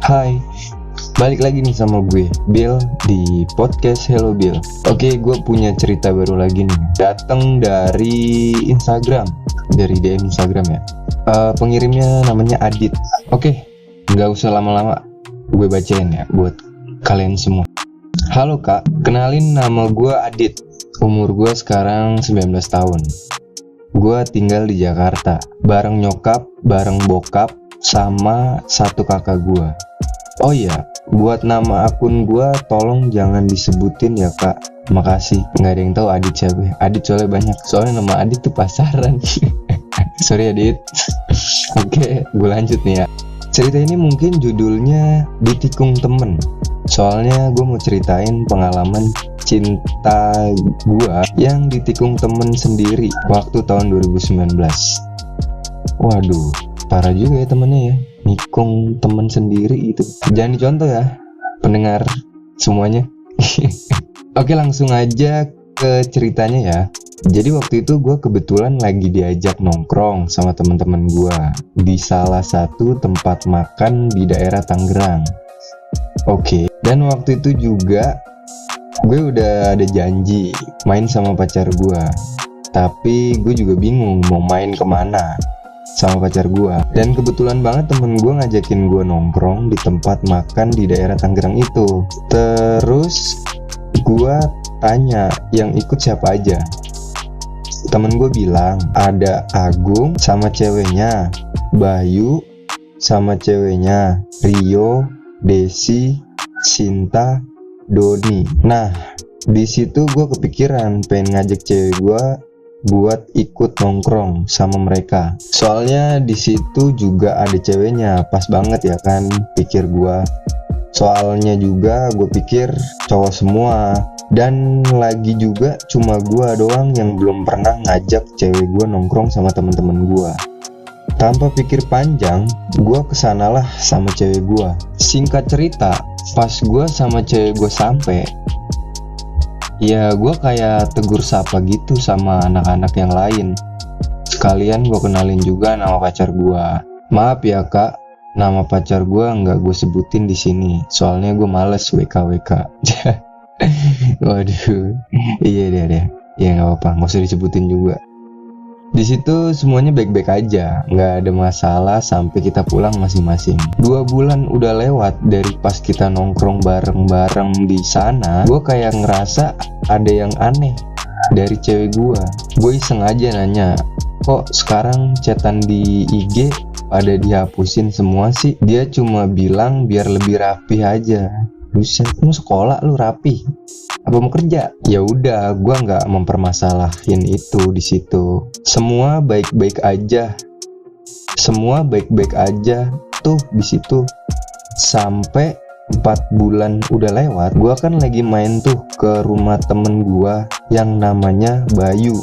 Hai, balik lagi nih sama gue, Bill, di podcast Hello Bill. Oke, gue punya cerita baru lagi nih. Datang dari Instagram, dari DM Instagram ya. Pengirimnya namanya Adit. Oke, nggak usah lama-lama, gue bacain ya buat kalian semua. Halo kak, kenalin nama gue Adit. Umur gue sekarang 19 tahun. Gue tinggal di Jakarta, bareng nyokap, bareng bokap, sama satu kakak gue. Oh iya, buat nama akun gue tolong jangan disebutin ya kak. Makasih. Nggak ada yang tahu Adit siapa. Adit soalnya banyak. Soalnya nama Adit tuh pasaran. Sorry Adit. Oke, gue lanjut nih ya. Cerita ini mungkin judulnya Ditikung Temen. Soalnya gue mau ceritain pengalaman cinta gue yang ditikung temen sendiri waktu tahun 2019. Waduh, parah juga ya temennya ya, nikung temen sendiri itu. Jangan dicontoh ya pendengar semuanya. Oke, langsung aja ke ceritanya ya. Jadi waktu itu gue kebetulan lagi diajak nongkrong sama teman-teman gue di salah satu tempat makan di daerah Tangerang. Oke, dan waktu itu juga gue udah ada janji main sama pacar gue. Tapi gue juga bingung mau main kemana sama pacar gue. Dan kebetulan banget temen gue ngajakin gue nongkrong di tempat makan di daerah Tangerang itu. Terus gue tanya yang ikut siapa aja. Temen gue bilang ada Agung sama ceweknya, Bayu sama ceweknya, Rio, Desi, Sinta, Doni. Nah, di situ gue kepikiran pengen ngajak cewek gue buat ikut nongkrong sama mereka. Soalnya di situ juga ada ceweknya, pas banget ya kan, pikir gue. Soalnya juga gue pikir cowok semua, dan lagi juga cuma gue doang yang belum pernah ngajak cewek gue nongkrong sama temen-temen gue. Tanpa pikir panjang, gue kesanalah sama cewek gue. Singkat cerita, pas gue sama cewek gue sampai, ya gue kayak tegur sapa gitu sama anak-anak yang lain. Sekalian gue kenalin juga nama pacar gue. Maaf ya kak, nama pacar gue nggak gue sebutin di sini. Soalnya gue males WKWK. Waduh, iya deh. Ya nggak apa-apa, nggak usah disebutin juga. Di situ semuanya baik-baik aja, nggak ada masalah sampai kita pulang masing-masing. 2 bulan udah lewat dari pas kita nongkrong bareng-bareng di sana. Gue kayak ngerasa ada yang aneh dari cewek gue. Gue iseng aja nanya, kok sekarang chatan di IG pada dihapusin semua sih? Dia cuma bilang biar lebih rapi aja. Buset, mau sekolah lu rapi? Apa mau kerja? Ya udah, gua nggak mempermasalahin itu di situ. Semua baik-baik aja. Semua baik-baik aja tuh di situ. Sampai 4 bulan udah lewat, gua kan lagi main tuh ke rumah temen gua yang namanya Bayu.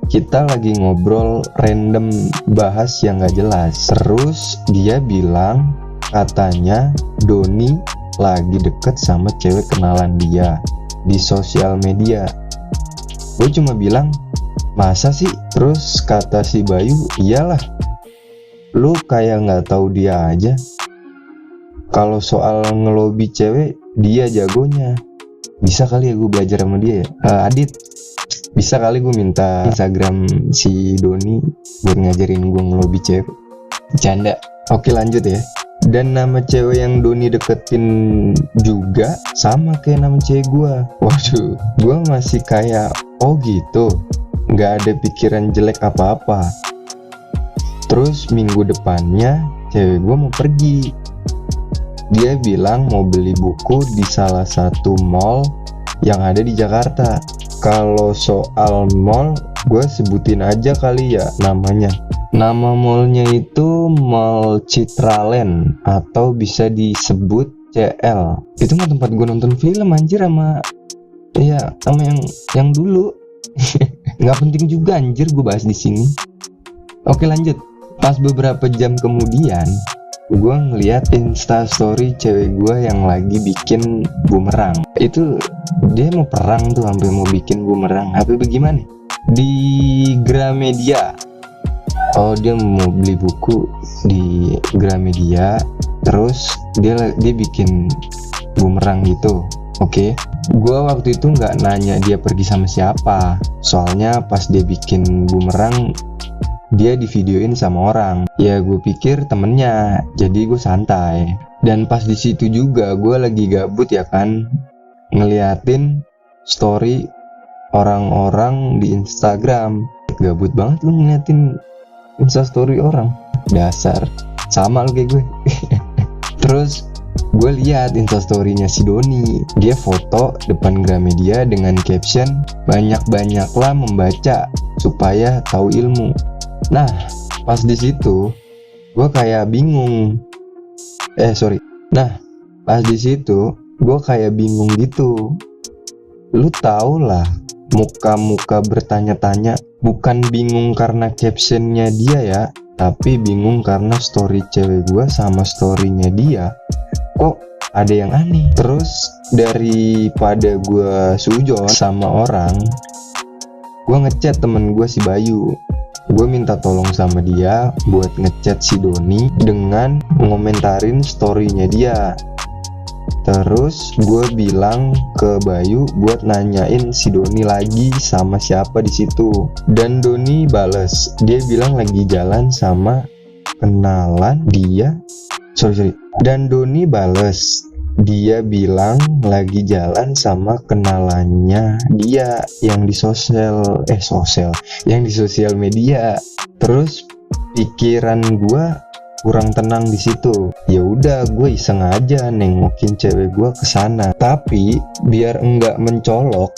Kita lagi ngobrol random, bahas yang nggak jelas. Terus dia bilang katanya Doni lagi deket sama cewek kenalan dia di sosial media. Gue cuma bilang, masa sih? Terus kata si Bayu, iyalah, lu kayak nggak tahu dia aja. Kalau soal ngelobi cewek, dia jagonya. Bisa kali ya gue belajar sama dia ya. Adit, bisa kali gue minta Instagram si Doni buat ngajarin gue ngelobi cewek. Canda. Oke, lanjut ya. Dan nama cewek yang Doni deketin juga sama kayak nama cewek gue. Waduh, gue masih kayak, oh gitu, gak ada pikiran jelek apa-apa. Terus minggu depannya cewek gue mau pergi. Dia bilang mau beli buku di salah satu mall yang ada di Jakarta. Kalau soal mall, gue sebutin aja kali ya namanya. Nama mallnya itu Mall Citraland atau bisa disebut CL. Itu mah tempat gue nonton film anjir sama yang dulu. Nggak penting juga anjir gue bahas di sini. Oke, lanjut. Pas beberapa jam kemudian, gue ngeliat instastory cewek gue yang lagi bikin bumerang. Itu dia mau perang tuh, sampai mau bikin bumerang. Apa bagaimana? Di Gramedia. Oh, dia mau beli buku di Gramedia Terus dia bikin bumerang gitu. Oke. Gua waktu itu nggak nanya dia pergi sama siapa, soalnya pas dia bikin bumerang dia divideoin sama orang. Ya gue pikir temennya, jadi gue santai. Dan pas di situ juga gue lagi gabut ya kan, ngeliatin story orang-orang di Instagram. Gabut banget lu ngeliatin Instastory orang, dasar sama lu kayak gue. Terus gue lihat Instastory-nya si Doni, dia foto depan Gramedia dengan caption banyak-banyaklah membaca supaya tahu ilmu. Nah pas di situ gue kayak bingung. Pas di situ gue kayak bingung gitu. Lu tau lah, muka-muka bertanya-tanya, bukan bingung karena captionnya dia ya, tapi bingung karena story cewek gue sama storynya dia kok ada yang aneh. Terus daripada gue sujon sama orang, gue ngechat temen gue si Bayu. Gue minta tolong sama dia buat ngechat si Doni dengan ngomentarin storynya dia. Terus gue bilang ke Bayu buat nanyain si Doni lagi sama siapa di situ. Dan Doni bales, dia bilang lagi jalan sama kenalan dia. Dan Doni bales, dia bilang lagi jalan sama kenalannya dia yang di sosial media. Terus pikiran gue kurang tenang di situ. Ya udah, gue iseng aja nengokin cewek gue ke sana. Tapi biar enggak mencolok,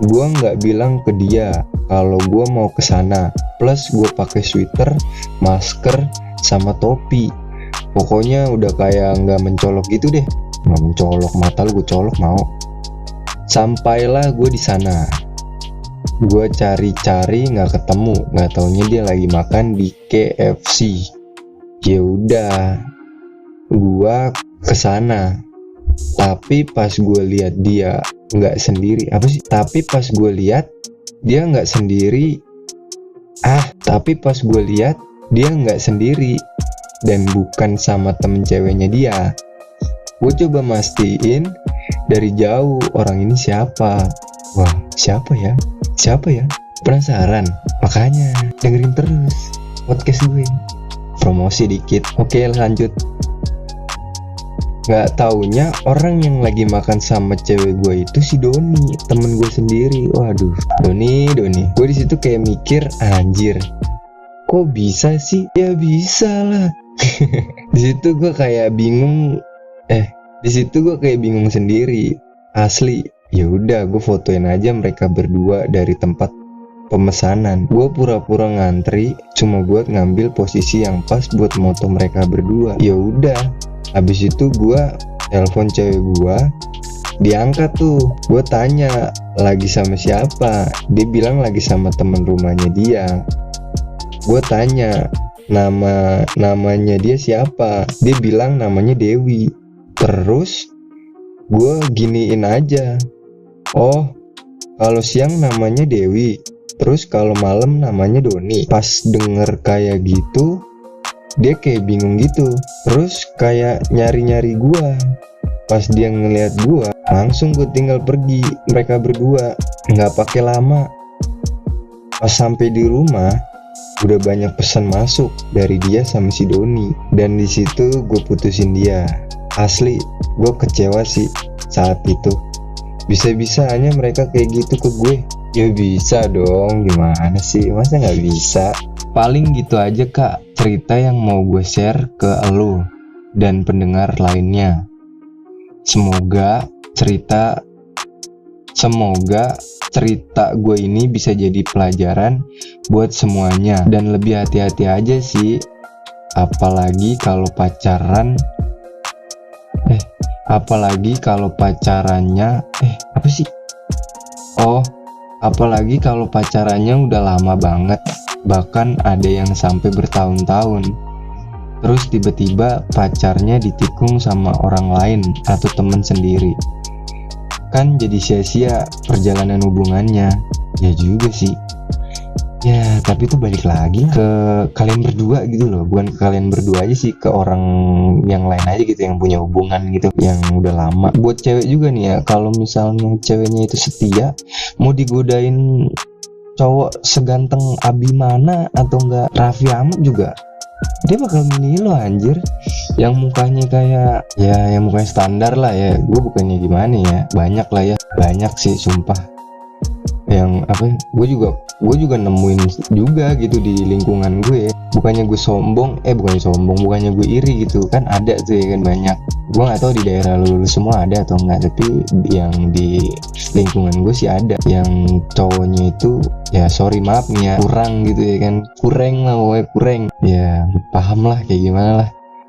gue enggak bilang ke dia kalau gue mau ke sana. Plus gue pakai sweater, masker, sama topi. Pokoknya udah kayak enggak mencolok gitu deh. Nggak mencolok, mata lu gue colok mau. Sampailah gue di sana. Gue cari-cari nggak ketemu, nggak taunya dia lagi makan di KFC. Ya udah, gue kesana. Tapi pas gue lihat dia nggak sendiri, Tapi pas gue lihat dia nggak sendiri. Dia nggak sendiri dan bukan sama temen ceweknya dia. Gue coba mastiin dari jauh orang ini siapa. Wah, siapa ya? Penasaran? Makanya dengerin terus podcast gue. Promosi dikit. Oke, lanjut. Gak taunya orang yang lagi makan sama cewek gue itu si Doni, temen gue sendiri. Waduh, Doni. Gue di situ kayak mikir, anjir, kok bisa sih? Ya bisa lah. Di situ gue kayak bingung sendiri. Asli. Ya udah, gue fotoin aja mereka berdua dari tempat pemesanan. Gue pura-pura ngantri cuma buat ngambil posisi yang pas buat moto mereka berdua. Ya udah, habis itu gue telepon cewek gue, diangkat tuh. Gue tanya lagi sama siapa, dia bilang lagi sama temen rumahnya dia. Gue tanya namanya dia siapa, dia bilang namanya Dewi. Terus gue giniin aja, oh kalau siang namanya Dewi, terus kalau malam namanya Doni. Pas denger kayak gitu, dia kayak bingung gitu, terus kayak nyari-nyari gue. Pas dia ngeliat gue, langsung gue tinggal pergi. Mereka berdua nggak pakai lama. Pas sampai di rumah, udah banyak pesan masuk dari dia sama si Doni, dan di situ gue putusin dia. Asli, gue kecewa sih saat itu. Bisa-bisanya mereka kayak gitu ke gue. Ya bisa dong, gimana sih, masa nggak bisa? Paling gitu aja kak, cerita yang mau gue share ke elu dan pendengar lainnya. Semoga cerita gue ini bisa jadi pelajaran buat semuanya, dan lebih hati-hati aja sih. Apalagi kalau pacarannya apalagi kalau pacarannya udah lama banget, bahkan ada yang sampai bertahun-tahun. Terus tiba-tiba pacarnya ditikung sama orang lain atau teman sendiri, kan jadi sia-sia perjalanan hubungannya. Ya juga sih. Ya tapi itu balik lagi ke kalian berdua gitu loh, bukan ke kalian berdua aja sih, ke orang yang lain aja gitu yang punya hubungan gitu yang udah lama. Buat cewek juga nih ya, kalau misalnya ceweknya itu setia, mau digodain cowok seganteng Abimana atau enggak Raffi Ahmad juga, dia bakal milih lo anjir, yang mukanya kayak ya yang mukanya standar lah ya. Gue bukannya gimana ya, banyak lah ya, banyak sih sumpah yang apa, gue juga nemuin juga gitu di lingkungan gue. Bukannya gue sombong, bukannya gue iri gitu kan, ada tuh ya kan banyak. Gue nggak tahu di daerah lu semua ada atau enggak, tapi yang di lingkungan gue sih ada yang cowoknya itu ya sorry maaf nih ya, kurang gitu ya kan, kurang lah pokoknya, kurang ya, paham lah kayak gimana lah.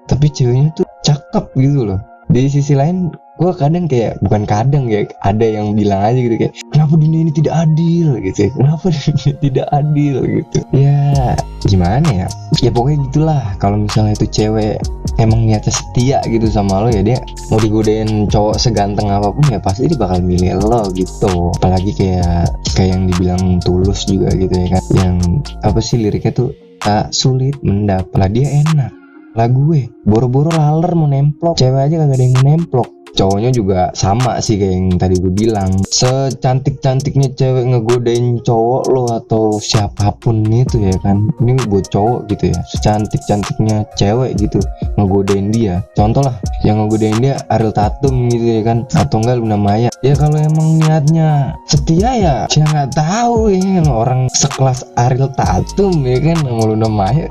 Tapi ceweknya tuh cakep gitu loh. Di sisi lain gue kadang kayak, bukan kadang ya, ada yang bilang aja gitu kayak, kenapa dunia ini tidak adil gitu ya, kenapa dunia ini tidak adil gitu ya, gimana ya, ya pokoknya gitulah. Kalau misalnya itu cewek emang niatnya setia gitu sama lo ya, dia mau digodain cowok seganteng apapun ya pasti dia bakal milih lo gitu. Apalagi kayak yang dibilang Tulus juga gitu ya kan, yang apa sih liriknya tuh, tak sulit mendapat lah dia enak lah, gue boro-boro laler mau nemplok, cewek aja kagak ada yang mau nemplok. Cowoknya juga sama sih kayak yang tadi gue bilang, secantik-cantiknya cewek ngegodain cowok lo atau siapapun itu ya kan, ini buat cowok gitu ya, secantik-cantiknya cewek gitu ngegodain dia, contoh lah yang ngegodain dia Ariel Tatum gitu ya kan, atau enggak Luna Maya, ya kalau emang niatnya setia ya saya nggak tahu ya kan, orang sekelas Ariel Tatum ya kan sama Luna Maya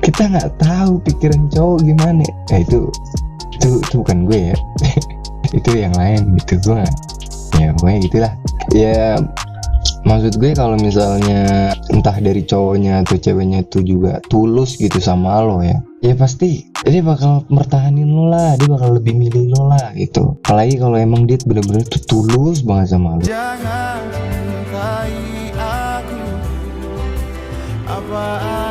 kita nggak tahu pikiran cowok gimana ya. Itu bukan gue ya itu yang lain gitu, gue gak, ya pokoknya gitulah ya. Maksud gue kalau misalnya entah dari cowoknya atau ceweknya itu juga tulus gitu sama lo ya, ya pasti dia bakal mertahanin lo lah, dia bakal lebih milih lo lah gitu. Apalagi kalau emang dia bener-bener tuh tulus banget sama lo. Jangan cintai aku apa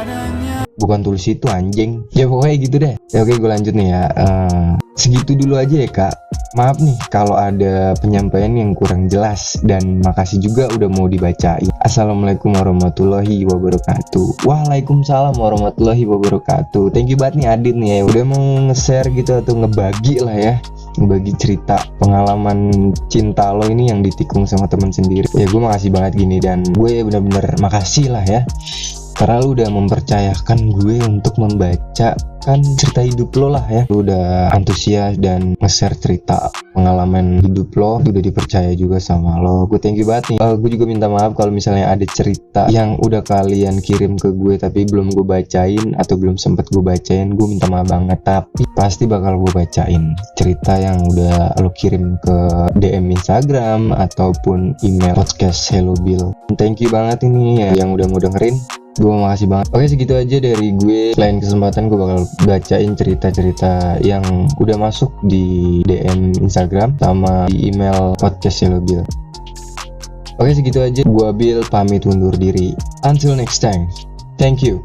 adanya, bukan tulus itu anjing ya, pokoknya gitu deh ya. Oke, gue lanjut nih ya. Segitu dulu aja ya kak, maaf nih kalau ada penyampaian yang kurang jelas, dan makasih juga udah mau dibacain. Assalamualaikum warahmatullahi wabarakatuh. Waalaikumsalam warahmatullahi wabarakatuh. Thank you banget nih Adit nih ya, udah mau nge-share gitu atau ngebagi lah ya, ngebagi cerita pengalaman cinta lo ini yang ditikung sama temen sendiri ya. Gue makasih banget gini, dan gue bener-bener makasih lah ya, karena lu udah mempercayakan gue untuk membacakan cerita hidup lo lah ya. Lu udah antusias dan nge-share cerita pengalaman hidup lo, itu udah dipercaya juga sama lo. Gue thank you banget nih. Gue juga minta maaf kalau misalnya ada cerita yang udah kalian kirim ke gue tapi belum gue bacain atau belum sempet gue bacain. Gue minta maaf banget, tapi pasti bakal gue bacain cerita yang udah lo kirim ke DM Instagram ataupun email podcast Hello Bill. Thank you banget ini ya yang udah mau dengerin. Gue makasih banget. Oke, segitu aja dari gue. Lain kesempatan gue bakal bacain cerita-cerita yang udah masuk di DM Instagram sama di email podcast Hello Bill. Oke, segitu aja. Gue Bill pamit undur diri. Until next time. Thank you.